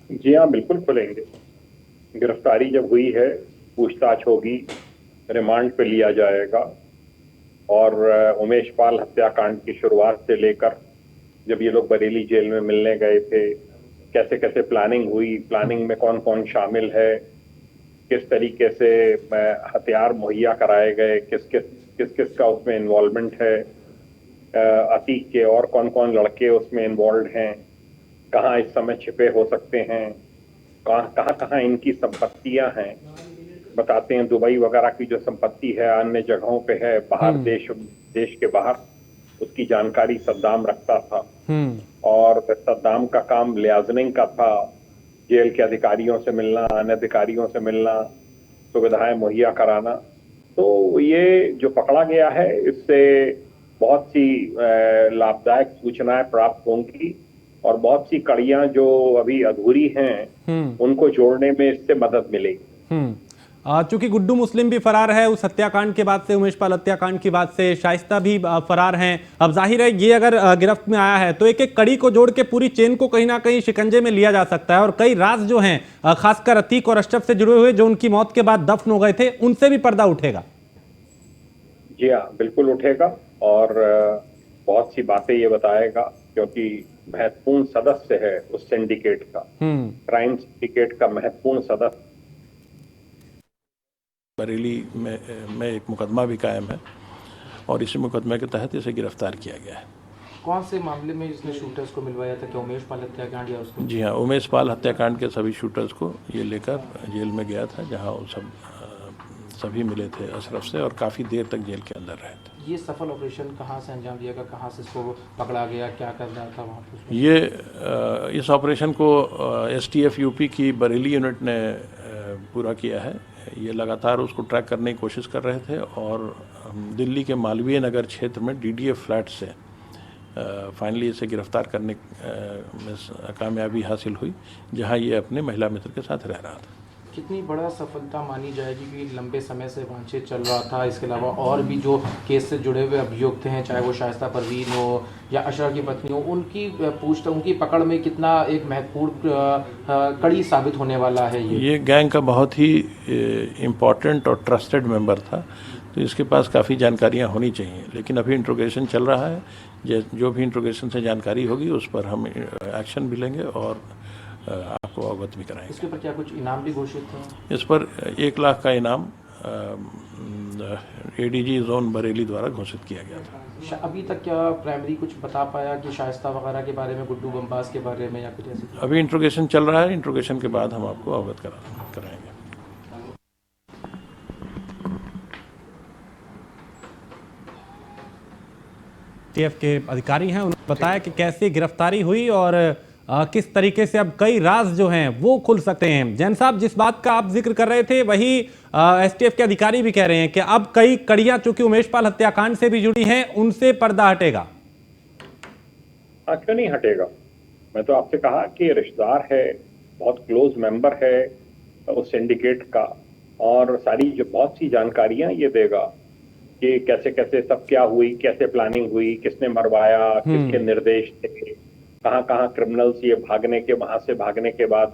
जी हाँ, बिल्कुल खुलेंगे। गिरफ्तारी जब हुई है, पूछताछ होगी, रिमांड पे लिया जाएगा। और उमेश पाल हत्याकांड की शुरुआत से लेकर जब ये लोग बरेली जेल में मिलने गए थे, कैसे कैसे प्लानिंग हुई, प्लानिंग में कौन कौन शामिल है, किस तरीके से हथियार मुहैया कराए गए, किस किस का उसमें इन्वॉल्वमेंट है, अतीक के और कौन कौन लड़के उसमें इन्वॉल्व हैं, कहाँ इस समय छिपे हो सकते हैं, कहाँ कहाँ कहाँ इनकी संपत्तियां हैं। बताते हैं दुबई वगैरह की जो संपत्ति है अन्य जगहों पे है, बाहर हम्म। देश देश के बाहर उसकी जानकारी सद्दाम रखता था। हम्म। और सद्दाम का काम लियाजनिंग का था, जेल के अधिकारियों से मिलना, अन्य अधिकारियों से मिलना, सुविधाएं मुहैया कराना। तो ये जो पकड़ा गया है, इससे बहुत सी लाभदायक सूचनाएं प्राप्त होंगी और बहुत सी कड़ियां जो अभी अधूरी हैं हम्म। उनको जोड़ने में इससे मदद मिलेगी। हम्म। चूंकि गुड्डू मुस्लिम भी फरार है उस हत्याकांड के बाद से, उमेश पाल हत्याकांड की बाद से, शाइस्ता भी फरार हैं। अब जाहिर है ये अगर गिरफ्त में आया है तो एक एक कड़ी को जोड़ के पूरी चेन को कहीं ना कहीं शिकंजे में लिया जा सकता है, और कई राज जो हैं खासकर अतीक और अशरफ से जुड़े हुए जो उनकी मौत के बाद दफन हो गए थे, उनसे भी पर्दा उठेगा। जी हाँ, बिल्कुल उठेगा। और बहुत सी बातें ये बताएगा, क्योंकि महत्वपूर्ण सदस्य है उस सिंडिकेट का, हम्म। क्राइम सिंडिकेट का महत्वपूर्ण सदस्य। बरेली में एक मुकदमा भी कायम है और इसी मुकदमे के तहत इसे गिरफ्तार किया गया है। कौन से मामले में इसने शूटर्स को मिलवाया था, क्या उमेश पाल हत्याकांड या उसको? जी हाँ, उमेश पाल हत्याकांड के सभी शूटर्स को ये लेकर जेल में गया था, जहाँ वो सभी मिले थे अशरफ से और काफ़ी देर तक जेल के अंदर रहे थे। ये सफल ऑपरेशन कहाँ से अंजाम दिया गया, कहाँ से इसको पकड़ा गया, क्या कर रहा था वहाँ पे? ये इस ऑपरेशन को STF यूपी की बरेली यूनिट ने पूरा किया है। ये लगातार उसको ट्रैक करने की कोशिश कर रहे थे और दिल्ली के मालवीय नगर क्षेत्र में DDA फ्लैट से फाइनली इसे गिरफ्तार करने में कामयाबी हासिल हुई, जहां ये अपने महिला मित्र के साथ रह रहा था। कितनी बड़ा सफलता मानी जाएगी कि लंबे समय से वांछित चल रहा था, इसके अलावा और भी जो केस से जुड़े हुए अभियुक्त हैं, चाहे वो शाइस्ता परवीन हो या अशरफ की पत्नी हो, उनकी उनकी पकड़ में कितना एक महत्वपूर्ण कड़ी साबित होने वाला है? ये गैंग का बहुत ही इम्पोर्टेंट और ट्रस्टेड मेंबर था, तो इसके पास काफ़ी जानकारियां होनी चाहिए, लेकिन अभी इंट्रोगेशन चल रहा है। जो भी इंट्रोगेशन से जानकारी होगी उस पर हम एक्शन भी लेंगे और आपको अवगत भी कराएंगे। इसके ऊपर क्या कुछ इनाम भी घोषित है? इस पर 1 लाख का इनाम ADG जोन बरेली द्वारा घोषित किया गया था। अभी तक क्या प्राइमरी कुछ बता पाया कि शाइस्ता वगैरह के बारे में, गुड्डू बम्बास के बारे में या कुछ ऐसे? अभी इंट्रोगेशन चल रहा है, इंट्रोगेशन के बाद हम आपको अवगत कराएंगे। TF के अधिकारी हैं, उन्होंने बताया कि कैसे गिरफ्तारी हुई और किस तरीके से अब कई राज जो हैं वो खुल सकते हैं। जैन साहब, जिस बात का आप जिक्र कर रहे थे वही STF के अधिकारी भी कह रहे हैं कि अब कई कड़ियां चूंकि उमेश पाल हत्याकांड से भी जुड़ी हैं, उनसे पर्दा हटेगा। क्यों नहीं हटेगा? मैं तो आपसे कहा कि रिश्तेदार है, बहुत क्लोज मेंबर है उस सिंडिकेट का, और सारी जो बहुत सी जानकारियां ये देगा कि कैसे कैसे सब क्या हुई, कैसे प्लानिंग हुई, किसने मरवाया, किसके निर्देश थे, कहाँ कहाँ क्रिमिनल्स ये वहां से भागने के बाद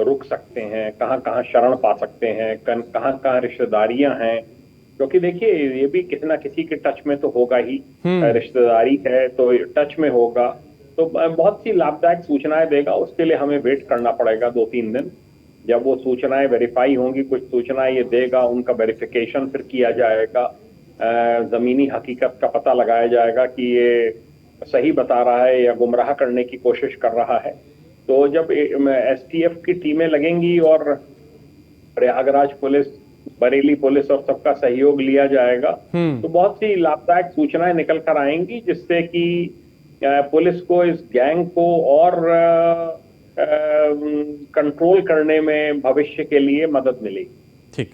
रुक सकते हैं, कहाँ कहाँ शरण पा सकते हैं, कहाँ कहाँ रिश्तेदारियां हैं। क्योंकि देखिए, ये भी किसी ना किसी के टच में तो होगा ही, रिश्तेदारी है तो टच में होगा, तो बहुत सी लाभदायक सूचनाएं देगा। उसके लिए हमें वेट करना पड़ेगा 2-3 दिन। जब वो सूचनाएं वेरीफाई होंगी, कुछ सूचनाएं ये देगा, उनका वेरिफिकेशन फिर किया जाएगा, जमीनी हकीकत का पता लगाया जाएगा कि ये सही बता रहा है या गुमराह करने की कोशिश कर रहा है। तो जब STF की टीमें लगेंगी और प्रयागराज पुलिस, बरेली पुलिस और सबका सहयोग लिया जाएगा, तो बहुत सी लाभदायक सूचनाएं निकल कर आएंगी, जिससे कि पुलिस को इस गैंग को और कंट्रोल करने में भविष्य के लिए मदद मिलेगी। ठीक।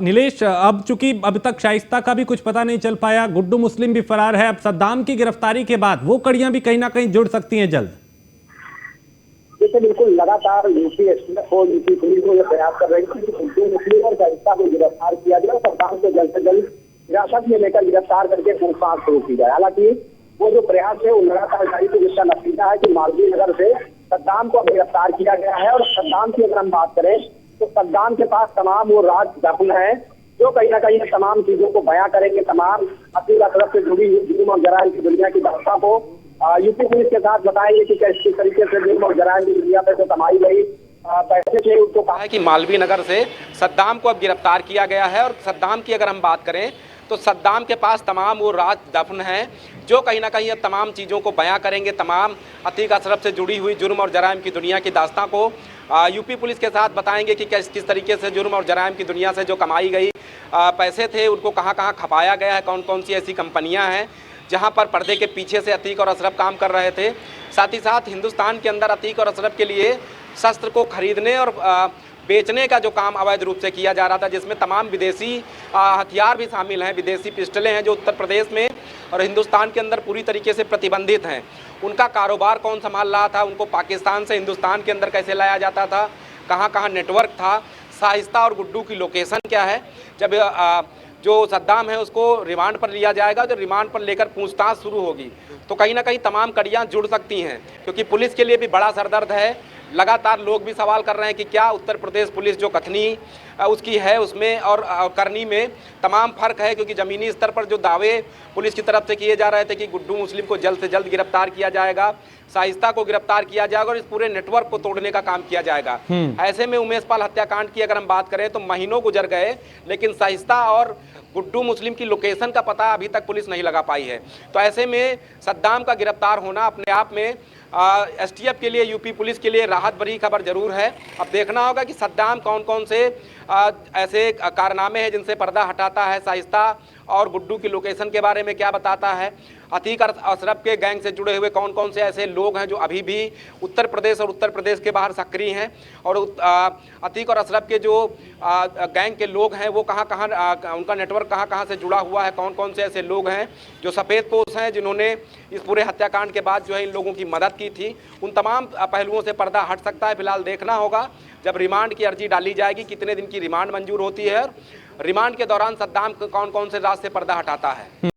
नीलेश, अब चूंकि अब तक शाइस्ता का भी कुछ पता नहीं चल पाया, गुड्डू मुस्लिम भी फरार है, अब सद्दाम की गिरफ्तारी के बाद वो कड़ियां भी कहीं ना कहीं जुड़ सकती हैं जल्द। देखिए, बिल्कुल लगातार यूपी एसटीएफ और यूपी पुलिस को यह प्रयास कर रही थी कि गुड्डू मुस्लिम और शाइस्ता को गिरफ्तार किया जाए, सद्दाम को जल्द से जल्द हिरासत में लेकर गिरफ्तार करके पूछताछ शुरू की जाए। हालांकि वो जो प्रयास है वो लगातार जारी है, जिसका नतीजा है कि मालवीय नगर से सद्दाम को गिरफ्तार किया गया है। और सद्दाम की अगर हम बात करें तो सद्दाम के पास तमाम वो राज दफन है जो कहीं ना कहीं तमाम चीजों को बयां करेंगे, तमाम अतीक असरफ से जुड़ी जुर्म और जराइम की दुनिया की दास्तां को यूपी पुलिस के साथ बताएंगे कि किस तरीके से जुर्म और जराइम की दुनिया पे जो कमाई गई पैसे थे उसको कहा है कि मालवीय नगर से सद्दाम को अब गिरफ्तार किया गया है। और सद्दाम की अगर हम बात करें तो सद्दाम के पास तमाम वो राज दफन हैं जो कहीं ना कहीं तमाम चीज़ों को बयां करेंगे, तमाम अतीक असरफ से जुड़ी हुई जुर्म और जराइम की दुनिया की दास्तां को यूपी पुलिस के साथ बताएंगे कि किस तरीके से जुर्म और जराइम की दुनिया से जो कमाई गई पैसे थे उनको कहाँ कहाँ खपाया गया है, कौन कौन सी ऐसी कंपनियाँ हैं जहाँ पर पर्दे के पीछे से अतीक और अशरफ काम कर रहे थे। साथ ही साथ हिंदुस्तान के अंदर अतीक और अशरफ के लिए शस्त्र को खरीदने और बेचने का जो काम अवैध रूप से किया जा रहा था, जिसमें तमाम विदेशी हथियार भी शामिल हैं, विदेशी पिस्टलें हैं जो उत्तर प्रदेश में और हिंदुस्तान के अंदर पूरी तरीके से प्रतिबंधित हैं। उनका कारोबार कौन संभाल रहा था, उनको पाकिस्तान से हिंदुस्तान के अंदर कैसे लाया जाता था, कहाँ कहाँ नेटवर्क था, शाइस्ता और गुड्डू की लोकेशन क्या है। जब जो सद्दाम है उसको रिमांड पर लिया जाएगा, तो रिमांड पर लेकर पूछताछ शुरू होगी तो कहीं ना कहीं तमाम कड़ियाँ जुड़ सकती हैं, क्योंकि पुलिस के लिए भी बड़ा सरदर्द है। लगातार लोग भी सवाल कर रहे हैं कि क्या उत्तर प्रदेश पुलिस जो कथनी उसकी है उसमें और करनी में तमाम फ़र्क है, क्योंकि ज़मीनी स्तर पर जो दावे पुलिस की तरफ से किए जा रहे थे कि गुड्डू मुस्लिम को जल्द से जल्द गिरफ्तार किया जाएगा, शाइस्ता को गिरफ्तार किया जाएगा और इस पूरे नेटवर्क को तोड़ने का काम किया जाएगा। ऐसे में उमेश पाल हत्याकांड की अगर हम बात करें तो महीनों गुजर गए, लेकिन शाइस्ता और गुड्डू मुस्लिम की लोकेशन का पता अभी तक पुलिस नहीं लगा पाई है। तो ऐसे में सद्दाम का गिरफ्तार होना अपने आप में एसटीएफ के लिए, यूपी पुलिस के लिए राहत भरी खबर जरूर है। अब देखना होगा कि सद्दाम कौन कौन से ऐसे कारनामे हैं जिनसे पर्दा हटाता है, शाइस्ता और गुड्डू की लोकेशन के बारे में क्या बताता है, अतीक अशरफ के गैंग से जुड़े हुए कौन कौन से ऐसे लोग हैं जो अभी भी उत्तर प्रदेश और उत्तर प्रदेश के बाहर सक्रिय हैं, और अतीक और अशरफ के जो गैंग के लोग हैं वो कहाँ कहाँ उनका नेटवर्क कहाँ कहाँ से जुड़ा हुआ है, कौन कौन से ऐसे लोग हैं जो सफ़ेदपोश हैं जिन्होंने इस पूरे हत्याकांड के बाद जो है इन लोगों की मदद की थी। उन तमाम पहलुओं से पर्दा हट सकता है। फिलहाल देखना होगा जब रिमांड की अर्जी डाली जाएगी कितने दिन की रिमांड मंजूर होती है, रिमांड के दौरान सद्दाम कौन कौन से राज से पर्दा हटाता है।